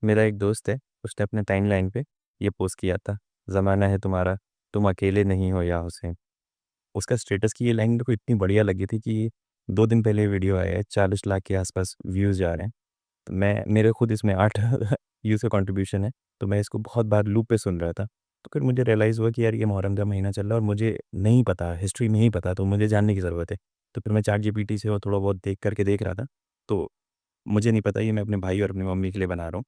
मेरा एक दोस्त है, उसने अपने टाइमलाइन पे ये पोस्ट किया था, ज़माना है तुम्हारा, तुम अकेले नहीं हो या हुसैन। उसका स्टेटस की ये लाइन मेरे को इतनी बढ़िया लगी थी कि 2 दिन पहले वीडियो आया है, 40 लाख के आस-पास व्यूज़ जा रहे हैं। तो मैं मेरे खुद इसमें 8 व्यूज़ का कंट्रीब्यूशन है, तो मैं इसको बहुत बार लूप पे सुन रहा था। तो फिर मुझे रियलाइज़ हुआ कि यार ये मुहर्रम का महीना चल रहा है और मुझे नहीं पता, हिस्ट्री नहीं पता, तो मुझे जानने की ज़रूरत है। तो फिर मैं चैट जीपीटी से और थोड़ा बहुत देख रहा था, तो मुझे नहीं पता ये मैं अपने भाई और अपनी मम्मी के लिए बना रहा हूँ।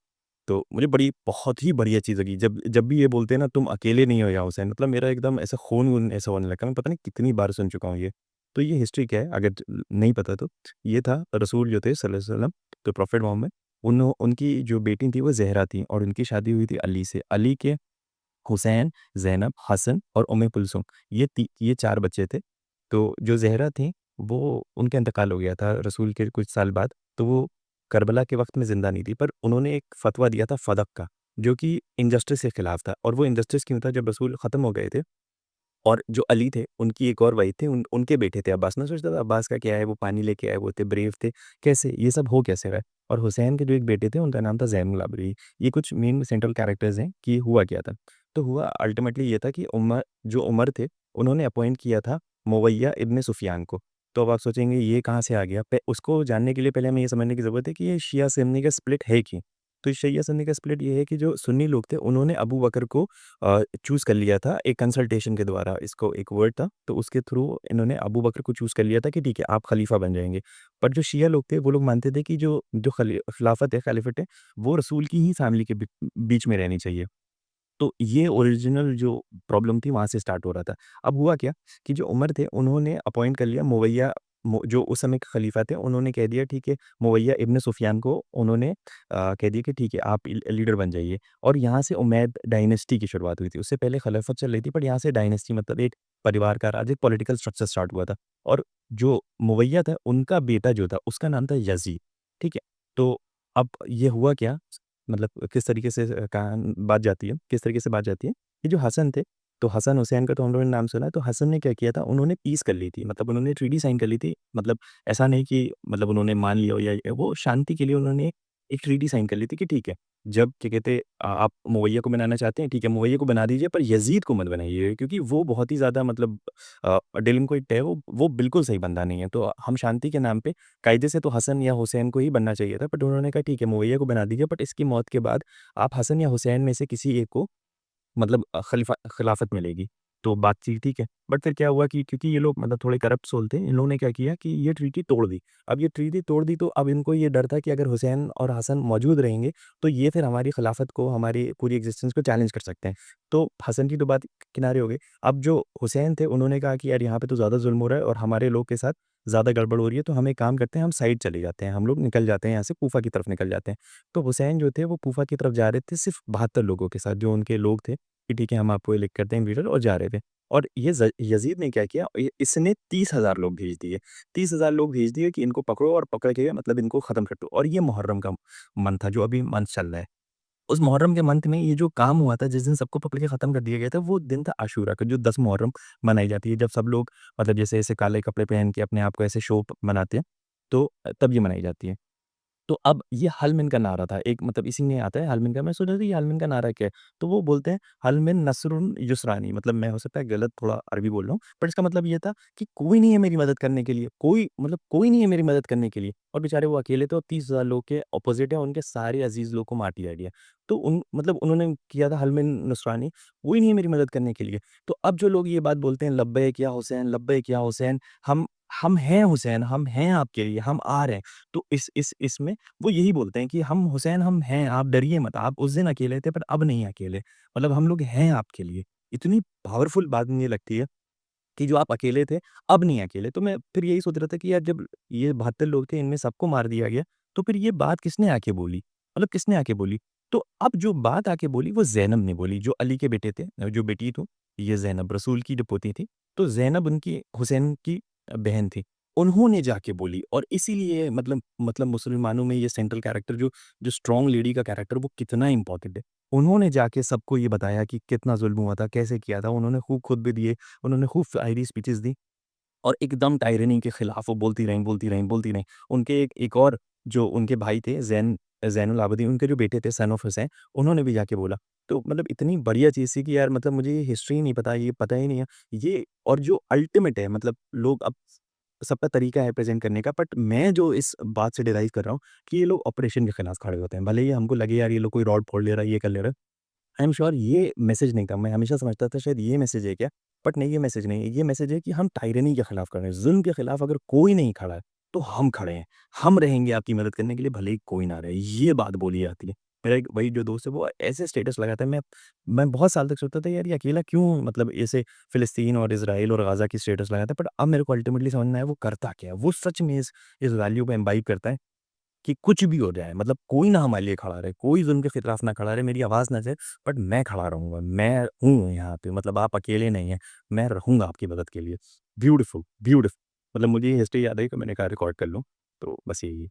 तो मुझे बहुत ही बढ़िया चीज़ लगी जब जब भी ये बोलते हैं ना तुम अकेले नहीं हो या हुसैन मतलब मेरा एकदम ऐसा खून-वून ऐसा होने लगा। मैं पता नहीं कितनी बार सुन चुका हूँ ये। तो ये हिस्ट्री क्या है अगर नहीं पता तो, ये था रसूल जो थे सल्लल्लाहु अलैहि वसल्लम तो प्रॉफेट मोहम्मद उनकी जो बेटी थी वो ज़हरा थी और उनकी शादी हुई थी अली से। अली के हुसैन, ज़ैनब, हसन और उम्मे कुलसूम ये 4 बच्चे थे। तो जो ज़हरा थीं वो उनका इंतकाल हो गया था रसूल के कुछ साल बाद, तो वो करबला के वक़्त में ज़िंदा नहीं थी पर उन्होंने एक फ़तवा दिया था फ़दक का, जो कि इनजस्टिस के खिलाफ था और वो इनजस्टिस क्यों था जब रसूल ख़त्म हो गए थे और जो अली थे, उनकी एक और वाइफ थे, उनके बेटे थे अब्बास। मैं सोचता था अब्बास का क्या है, वो पानी लेके आए, वो इतने ब्रेव थे, कैसे ये सब हो कैसे रहा है? और हुसैन के जो एक बेटे थे, उनका नाम था ज़ैनुल आबदीन। ये कुछ मेन सेंट्रल कैरेक्टर्स हैं कि हुआ क्या था। तो हुआ अल्टीमेटली ये था कि उमर थे, उन्होंने अपॉइंट किया था मुवैया इब्न सुफ़ियान को। तो अब आप सोचेंगे ये कहाँ से आ गया? उसको जानने के लिए पहले हमें ये समझने की ज़रूरत है कि ये शिया सुन्नी का स्प्लिट है क्या? तो शिया सुन्नी का स्प्लिट ये है कि जो सुन्नी लोग थे, उन्होंने अबू बकर को चूज़ कर लिया था एक कंसल्टेशन के द्वारा, इसको एक वर्ड था, तो उसके थ्रू इन्होंने अबू बकर को चूज़ कर लिया था कि ठीक है, आप खलीफा बन जाएँगे। पर जो शिया लोग थे, वो लोग मानते थे कि जो जो खिलाफत है, खलीफत है, वो रसूल की ही फैमिली के बीच में रहनी चाहिए। तो ये ओरिजिनल जो प्रॉब्लम थी वहाँ से स्टार्ट हो रहा था। अब हुआ क्या कि जो उमर थे उन्होंने अपॉइंट कर लिया मुवैया जो उस समय के खलीफा थे उन्होंने कह दिया ठीक है मुवैया इब्न सुफियान को उन्होंने कह दिया कि ठीक है आप लीडर बन जाइए और यहाँ से उमैद डायनेस्टी की शुरुआत हुई थी। उससे पहले खिलाफत चल रही थी पर यहाँ से डायनेस्टी मतलब एक परिवार का राज, एक पॉलिटिकल स्ट्रक्चर स्टार्ट हुआ था। और जो मुवैया था उनका बेटा जो था उसका नाम था यज़ीद, ठीक है? तो अब ये हुआ क्या मतलब किस तरीके से बात जाती है किस तरीके से बात जाती है कि जो हसन थे, तो हसन हुसैन का तो हम लोगों ने नाम सुना है, तो हसन ने क्या किया था, उन्होंने पीस कर ली थी, मतलब उन्होंने ट्रीटी साइन कर ली थी। मतलब ऐसा नहीं कि मतलब उन्होंने मान लिया हो या वो शांति के लिए उन्होंने एक ट्रीटी साइन कर ली थी कि ठीक है, जब क्या कहते आप मुवैया को बनाना चाहते हैं, ठीक है, मुवैया को बना दीजिए पर यज़ीद को मत बनाइए क्योंकि वो बहुत ही ज़्यादा मतलब डेलिंक्वेंट है, वो बिल्कुल सही बंदा नहीं है। तो हम शांति के नाम पे कायदे से तो हसन या हुसैन को ही बनना चाहिए था, बट उन्होंने कहा ठीक है मुवैया को बना दीजिए बट इसकी मौत के बाद आप हसन या हुसैन में से किसी एक को मतलब खिलाफत मिलेगी। तो बातचीत ठीक है। बट फिर क्या हुआ कि क्योंकि ये लोग मतलब थोड़े करप्ट सोल थे, इन लोगों ने क्या किया कि ये ट्रीटी तोड़ दी। अब ये ट्रीटी तोड़ दी तो अब इनको ये डर था कि अगर हुसैन और हसन मौजूद रहेंगे, तो ये फिर हमारी खिलाफत को, हमारी पूरी एक्जिस्टेंस को चैलेंज कर सकते हैं। तो हसन की तो बात किनारे हो गई। अब जो हुसैन थे उन्होंने कहा कि यार यहाँ पे तो ज़्यादा ज़ुल्म हो रहा है और हमारे लोग के साथ ज़्यादा गड़बड़ हो रही है, तो हम एक काम करते हैं, हम साइड चले जाते हैं। हम लोग निकल जाते हैं यहाँ से, कूफा की तरफ निकल जाते हैं। तो हुसैन जो थे वो कूफा की तरफ जा रहे थे सिर्फ़ 72 लोगों के साथ, जो उनके लोग थे कि ठीक है हम आपको इलेक्ट करते हैं लीडर और जा रहे थे। और ये यज़ीद ने क्या किया इसने 30,000 लोग भेज दिए। 30,000 लोग भेज दिए कि इनको पकड़ो और पकड़ के मतलब इनको ख़त्म कर दो और ये मुहर्रम का मंथ था जो अभी मंथ चल रहा है। उस मुहर्रम के मंथ में ये जो काम हुआ था जिस दिन सबको पकड़ के ख़त्म कर दिया गया था वो दिन था आशूरा का जो 10 मुहर्रम मनाई जाती है। जब सब लोग मतलब जैसे ऐसे काले कपड़े पहन के अपने आप को ऐसे शो मनाते हैं, तो तब ये मनाई जाती है। तो अब ये हल मिन का नारा था, एक मतलब इसी में आता है हल मिन का, मैं सोच रहा था ये हल मिन का नारा क्या है? तो वो बोलते हैं हल मिन नस्रुन युसरानी, मतलब मैं हो सकता है गलत थोड़ा अरबी बोल रहा हूँ, बट इसका मतलब ये था कि कोई नहीं है मेरी मदद करने के लिए, कोई मतलब कोई नहीं है मेरी मदद करने के लिए और बेचारे वो अकेले थे और 30,000 लोग के अपोज़िट है, उनके सारे अज़ीज़ लोग को मार दिया गया। तो उन मतलब उन्होंने किया था हल मिन नुसरानी, कोई नहीं है मेरी मदद करने के लिए। तो अब जो लोग ये बात बोलते हैं लब्बैक या हुसैन, लब्बैक या हुसैन, हम हम हैं हुसैन, हम हैं आपके लिए, हम आ रहे हैं। तो इसमें वो यही बोलते हैं कि हम हुसैन हम हैं, आप डरिए मत, आप उस दिन अकेले थे पर अब नहीं अकेले। मतलब हम लोग हैं आपके लिए। इतनी पावरफुल बात मुझे लगती है कि जो आप अकेले थे, अब नहीं अकेले। तो मैं फिर यही सोच रहा था कि यार जब ये 72 लोग थे, इनमें सबको मार दिया गया, तो फिर ये बात किसने आके बोली? मतलब किसने आके बोली? तो अब जो बात आके बोली वो ज़ैनब ने बोली, जो अली के बेटे थे, जो बेटी थी, ये ज़ैनब रसूल की जो पोती थी। तो ज़ैनब उनकी हुसैन की बहन थी। उन्होंने जाके बोली और इसीलिए मतलब मुसलमानों में ये सेंट्रल कैरेक्टर जो जो स्ट्रॉन्ग लेडी का कैरेक्टर वो कितना इम्पोर्टेंट है। उन्होंने जाके सबको ये बताया कि कितना ज़ुल्म हुआ था, कैसे किया था। उन्होंने खूब खुतबे दिए, उन्होंने खूब शायरी स्पीचेज़ दी और एकदम टायरनी के खिलाफ वो बोलती रहीं, बोलती रहीं, बोलती रहीं। उनके एक एक और जो उनके भाई थे ज़ैनुल आबिदीन उनके जो बेटे थे सन ऑफ हुसैन, उन्होंने भी जाके बोला। तो मतलब इतनी बढ़िया चीज़ थी कि यार मतलब मुझे ये हिस्ट्री ही नहीं पता, ये पता ही नहीं है। ये और जो अल्टीमेट है मतलब लोग अब सबका तरीका है प्रेज़ेंट करने का, बट मैं जो इस बात से डिराइव कर रहा हूँ कि ये लोग ऑपरेशन के खिलाफ खड़े होते हैं। भले ही हमको लगे यार ये लोग कोई रॉड फोड़ ले रहा है, ये कर ले रहा है। आई एम श्योर ये मैसेज नहीं था। मैं हमेशा समझता था शायद ये मैसेज है क्या? बट नहीं, ये मैसेज नहीं है। ये मैसेज है कि हम टायरनी के खिलाफ खड़े हैं। ज़ुल्म के खिलाफ अगर कोई नहीं खड़ा है, तो हम खड़े हैं। हम रहेंगे आपकी मदद करने के लिए, भले ही कोई ना रहे। ये बात बोली जाती है। मेरा एक वही जो दोस्त है वो ऐसे स्टेटस लगाता है। मैं बहुत साल तक सोचता था यार ये अकेला क्यों मतलब ऐसे फ़िलिस्तीन और इज़राइल और गाज़ा की स्टेटस लगाता है। बट अब मेरे को अल्टीमेटली समझ में आया वो करता क्या है? वो सच में इस वैल्यू को इम्बाइब करता है कि कुछ भी हो जाए, मतलब कोई ना हमारे लिए खड़ा रहे, कोई ज़ुल्म के खिलाफ ना खड़ा रहे, मेरी आवाज़ ना जाए, बट मैं खड़ा रहूँगा। मैं हूँ यहाँ पे, मतलब आप अकेले नहीं हैं, मैं रहूँगा आपकी मदद के लिए। Beautiful, beautiful. मतलब मुझे ये हिस्ट्री याद है कि मैंने कहा रिकॉर्ड कर लूँ, तो बस यही है।